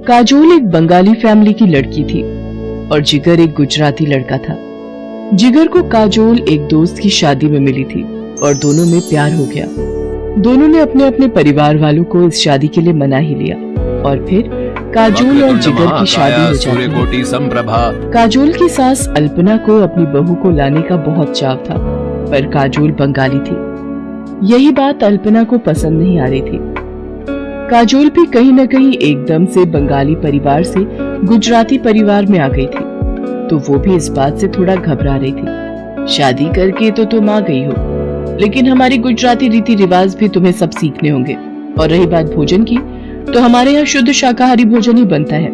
काजोल एक बंगाली फैमिली की लड़की थी और जिगर एक गुजराती लड़का था। जिगर को काजोल एक दोस्त की शादी में मिली थी और दोनों में प्यार हो गया। दोनों ने अपने अपने परिवार वालों को इस शादी के लिए मना ही लिया और फिर काजोल और जिगर की शादी हो जाती है। काजोल की सास अल्पना को अपनी बहू को लाने का बहुत चाव था, पर काजोल बंगाली थी। यही बात अल्पना को पसंद नहीं आ रही थी। काजोल भी कहीं न कहीं एकदम से बंगाली परिवार से गुजराती परिवार में आ गई थी, तो वो भी इस बात से थोड़ा घबरा रही थी। शादी करके तो तुम आ गई हो, लेकिन हमारी गुजराती रीति रिवाज भी तुम्हें सब सीखने होंगे। और रही बात भोजन की, तो हमारे यहाँ शुद्ध शाकाहारी भोजन ही बनता है।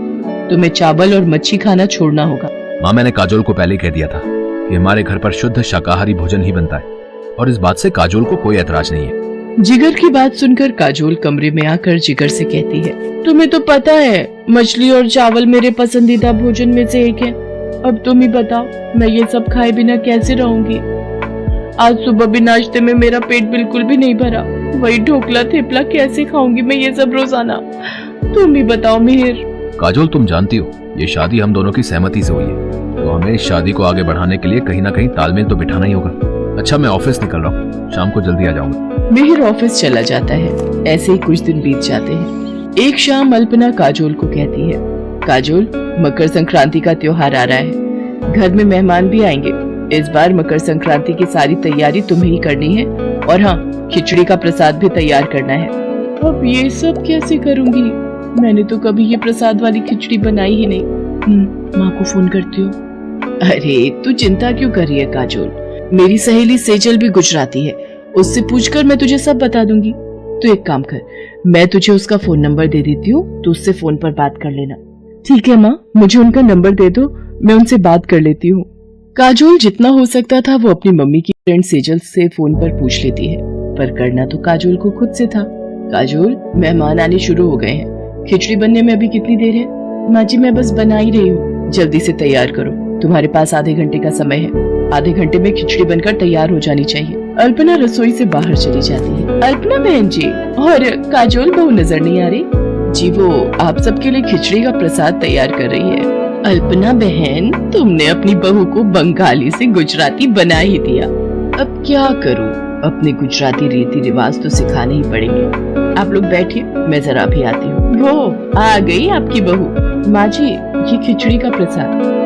तुम्हें चावल और मच्छी खाना छोड़ना होगा। माँ, मैंने काजोल को पहले कह दिया था कि हमारे घर पर शुद्ध शाकाहारी भोजन ही बनता है, और इस बात से काजोल को कोई ऐतराज नहीं है। जिगर की बात सुनकर काजोल कमरे में आकर जिगर से कहती है, तुम्हें तो पता है मछली और चावल मेरे पसंदीदा भोजन में से एक है। अब तुम ही बताओ, मैं ये सब खाए बिना कैसे रहूंगी? आज सुबह भी नाश्ते में मेरा पेट बिल्कुल भी नहीं भरा, वही ढोकला थेपला कैसे खाऊंगी मैं ये सब रोजाना? तुम ही बताओ मिहिर। काजोल, तुम जानती हो ये शादी हम दोनों की सहमति से हुई है, तो हमें इस शादी को आगे बढ़ाने के लिए कहीं ना कहीं तालमेल तो बिठाना ही होगा। अच्छा, मैं ऑफिस निकल रहा हूँ, शाम को जल्दी आ जाऊंगा। मिहिर ऑफिस चला जाता है। ऐसे ही कुछ दिन बीत जाते हैं। एक शाम अल्पना काजोल को कहती है, काजोल, मकर संक्रांति का त्योहार आ रहा है, घर में मेहमान भी आएंगे। इस बार मकर संक्रांति की सारी तैयारी तुम्हें ही करनी है, और हाँ, खिचड़ी का प्रसाद भी तैयार करना है। अब ये सब कैसे करूंगी? मैंने तो कभी ये प्रसाद वाली खिचड़ी बनाई ही नहीं। माँ को फोन करती हूँ। अरे तू चिंता क्यों कर रही है काजोल, मेरी सहेली सेजल भी गुजराती है, उससे पूछकर मैं तुझे सब बता दूंगी। तो एक काम कर, मैं तुझे उसका फोन नंबर दे देती हूँ, तू उससे फोन पर बात कर लेना। ठीक है माँ, मुझे उनका नंबर दे दो, मैं उनसे बात कर लेती हूँ। काजोल जितना हो सकता था वो अपनी मम्मी की फ्रेंड सेजल से फोन पर पूछ लेती है, पर करना तो काजोल को खुद से था। काजोल, मेहमान आने शुरू हो गए हैं, खिचड़ी बनने में अभी कितनी देर है? माँ जी, मैं बस बना ही रही हूँ, जल्दी से तैयार करो, तुम्हारे पास आधे घंटे का समय है। आधे घंटे में खिचड़ी बनकर तैयार हो जानी चाहिए। अल्पना रसोई से बाहर चली जाती है। अल्पना बहन जी, और काजोल बहू नजर नहीं आ रही जी? वो आप सबके लिए खिचड़ी का प्रसाद तैयार कर रही है। अल्पना बहन, तुमने अपनी बहू को बंगाली से गुजराती बना ही दिया। अब क्या करूं, अपने गुजराती रीति रिवाज तो सिखाने ही पड़ेंगे। आप लोग बैठिए, मैं जरा अभी आती हूँ। वो आ गई आपकी बहू। माँ जी, ये खिचड़ी का प्रसाद।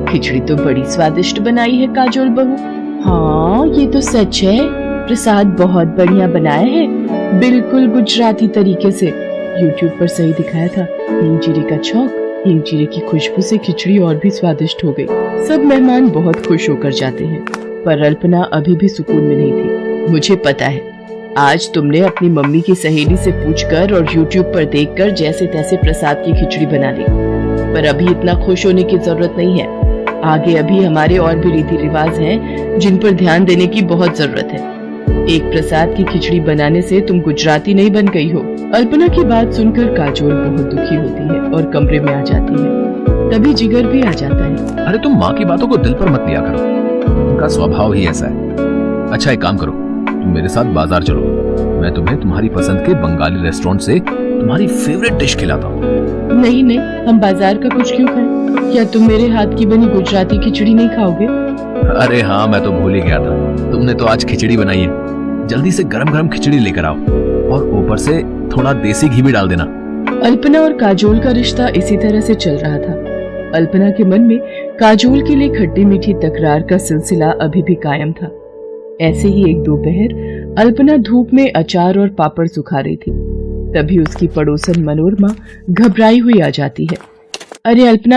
खिचड़ी तो बड़ी स्वादिष्ट बनाई है काजोल बहू। हाँ, ये तो सच है, प्रसाद बहुत बढ़िया बनाया है, बिल्कुल गुजराती तरीके से। YouTube पर सही दिखाया था। हींग जीरे का छौंक, हींग जीरे की खुशबू से खिचड़ी और भी स्वादिष्ट हो गई। सब मेहमान बहुत खुश होकर जाते हैं, पर अल्पना अभी भी सुकून में नहीं थी। मुझे पता है, आज तुमने अपनी मम्मी की सहेली से पूछकर और YouTube पर देखकर जैसे तैसे प्रसाद की खिचड़ी बना ली, पर अभी इतना खुश होने की जरूरत नहीं है। आगे अभी हमारे और भी रीति रिवाज हैं जिन पर ध्यान देने की बहुत जरूरत है। एक प्रसाद की खिचड़ी बनाने से तुम गुजराती नहीं बन गई हो। अल्पना की बात सुनकर काजोल बहुत दुखी होती है और कमरे में आ जाती है। तभी जिगर भी आ जाता है। अरे तुम माँ की बातों को दिल पर मत लिया करो, उनका स्वभाव ही ऐसा है। अच्छा, एक काम करो, तुम मेरे साथ बाजार चलो, मैं तुम्हें तुम्हारी पसंद के बंगाली रेस्टोरेंट से तुम्हारी फेवरेट डिश खिलाता हूँ। नहीं नहीं, हम बाजार का कुछ क्यों खाएं? क्या तुम मेरे हाथ की बनी गुजराती खिचड़ी नहीं खाओगे? अरे हाँ, मैं तो भूल ही गया था, तुमने तो आज खिचड़ी बनाई है। जल्दी से गरम गरम खिचड़ी लेकर आओ, और ऊपर से थोड़ा देसी घी भी डाल देना। अल्पना और काजोल का रिश्ता इसी तरह से चल रहा था। अल्पना के मन में काजोल के लिए खट्टी मीठी तकरार का सिलसिला अभी भी कायम था। ऐसे ही एक दोपहर अल्पना धूप में अचार और पापड़ सुखा रही थी। तभी उसकी पड़ोसन मनोरमा घबराई हुई आ जाती है। अरे अल्पना